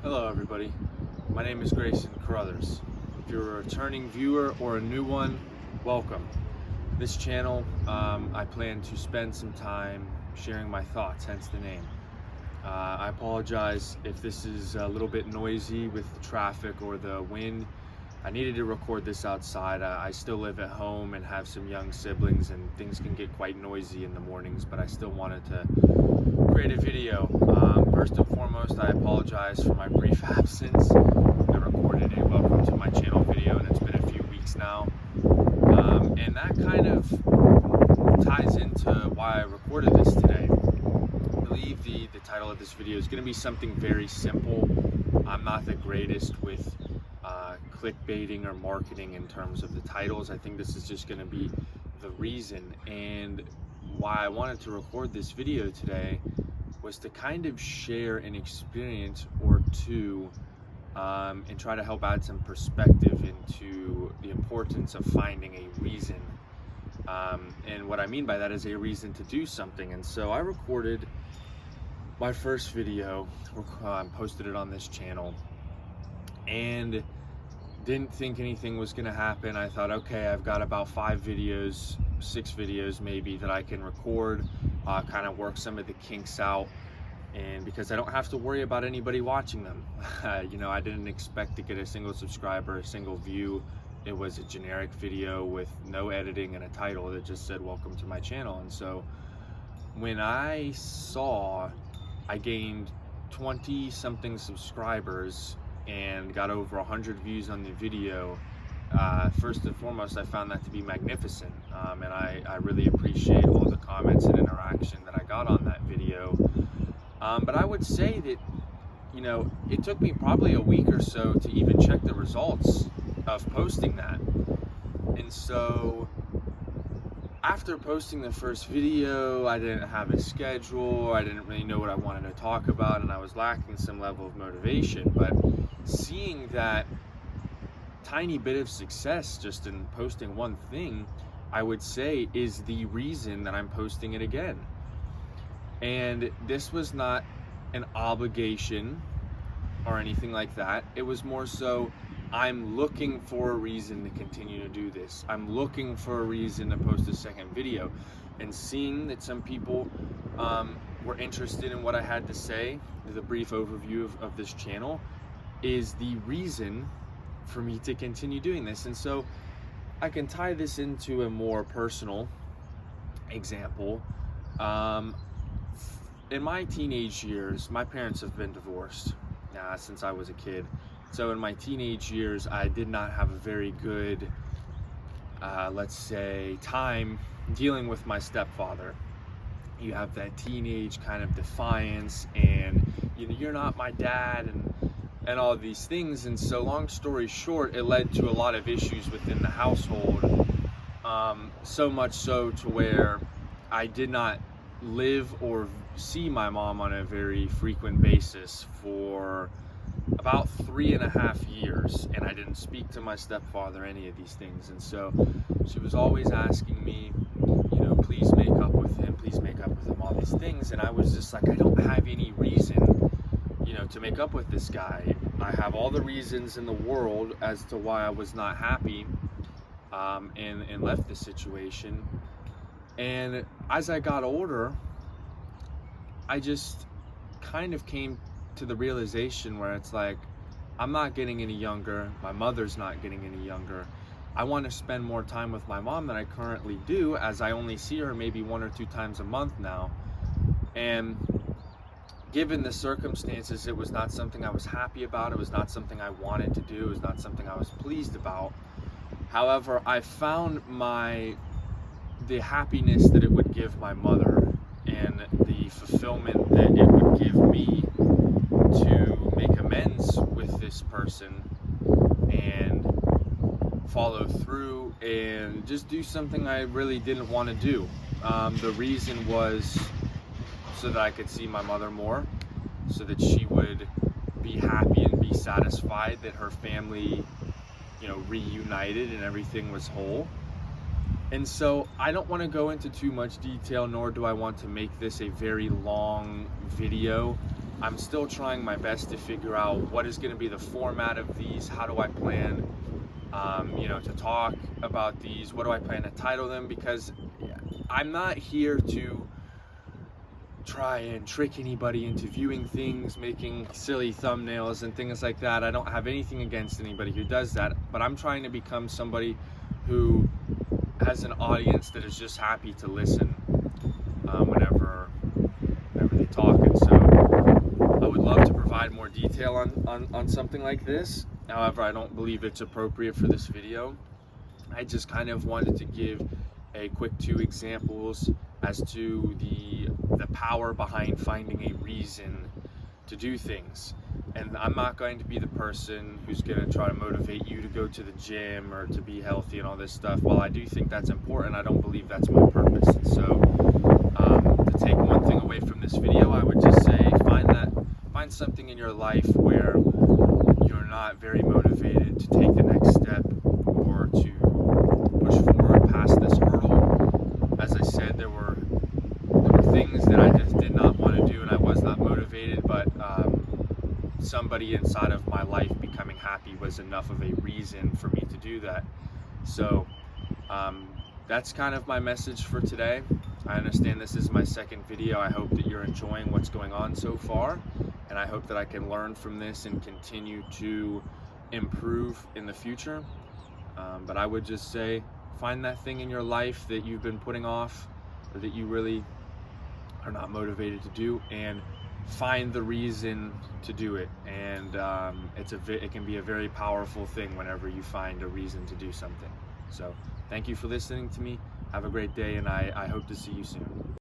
Hello everybody, my name is Grayson Carruthers. If you're a returning viewer or a new one, welcome. This channel, I plan to spend some time sharing my thoughts, hence the name. I apologize if this is a little bit noisy with the traffic or the wind. I needed to record this outside. I still live at home and have some young siblings, and things can get quite noisy in the mornings, but I still wanted to create a video. First and foremost, I apologize for my brief absence. I recorded a welcome to my channel video, and it's been a few weeks now. And that kind of ties into why I recorded this today. I believe the title of this video is going to be something very simple. I'm not the greatest with clickbaiting or marketing in terms of the titles. I think this is just going to be the reason, and why I wanted to record this video today was to kind of share an experience or two and try to help add some perspective into the importance of finding a reason. And what I mean by that is a reason to do something. And so I recorded my first video, posted it on this channel, and didn't think anything was going to happen. I thought, okay, I've got about 5 videos, 6 videos maybe that I can record, kind of work some of the kinks out, and because I don't have to worry about anybody watching them. I didn't expect to get a single subscriber, a single view. It was a generic video with no editing and a title that just said welcome to my channel. And so when I saw I gained 20 something subscribers and got over 100 views on the video, first and foremost, I found that to be magnificent, and I really appreciate all the comments and interaction that I got on that video. But I would say that, it took me probably a week or so to even check the results of posting that. And so after posting the first video, I didn't have a schedule, I didn't really know what I wanted to talk about, and I was lacking some level of motivation. But seeing that tiny bit of success just in posting one thing, I would say is the reason that I'm posting it again. And this was not an obligation or anything like that. It was more so, I'm looking for a reason to continue to do this. I'm looking for a reason to post a second video. And seeing that some people were interested in what I had to say, the brief overview of this channel, is the reason for me to continue doing this. And so I can tie this into a more personal example. In my teenage years, my parents have been divorced since I was a kid. So in my teenage years, I did not have a very good, let's say, time dealing with my stepfather. You have that teenage kind of defiance, and you're not my dad, and all of these things. And so long story short, it led to a lot of issues within the household, so much so to where I did not live or see my mom on a very frequent basis for about 3.5 years, and I didn't speak to my stepfather any of these things. And so she was always asking me, please make up with him, all these things. And I was just like, I don't have any reason to make up with this guy. I have all the reasons in the world as to why I was not happy and left the situation. And as I got older, I just kind of came to the realization where it's like, I'm not getting any younger, my mother's not getting any younger. I want to spend more time with my mom than I currently do, as I only see her maybe 1 or 2 times a month now. And given the circumstances, it was not something I was happy about. It was not something I wanted to do. It was not something I was pleased about. However, I found the happiness that it would give my mother and the fulfillment that it would give me to make amends with this person and follow through and just do something I really didn't want to do. The reason was so that I could see my mother more, so that she would be happy and be satisfied that her family, reunited and everything was whole. And so I don't want to go into too much detail, nor do I want to make this a very long video. I'm still trying my best to figure out what is going to be the format of these. How do I plan, to talk about these? What do I plan to title them? Because I'm not here to try and trick anybody into viewing things, making silly thumbnails and things like that. I don't have anything against anybody who does that, but I'm trying to become somebody who has an audience that is just happy to listen whenever they talk. And so I would love to provide more detail on something like this. However, I don't believe it's appropriate for this video. I just kind of wanted to give a quick 2 examples as to the power behind finding a reason to do things. And I'm not going to be the person who's going to try to motivate you to go to the gym or to be healthy and all this stuff. While I do think that's important, I don't believe that's my purpose. And so to take one thing away from this video, I would just say find something in your life where you're not very motivated to take the next step or to push forward past this hurdle. As I said, there were things that I just did not want to do and I was not motivated, but somebody inside of my life becoming happy was enough of a reason for me to do that. So that's kind of my message for today. I understand this is my 2nd video. I hope that you're enjoying what's going on so far, and I hope that I can learn from this and continue to improve in the future. But I would just say, find that thing in your life that you've been putting off or that you really are not motivated to do, and find the reason to do it. And it can be a very powerful thing whenever you find a reason to do something. So thank you for listening to me. Have a great day, and I hope to see you soon.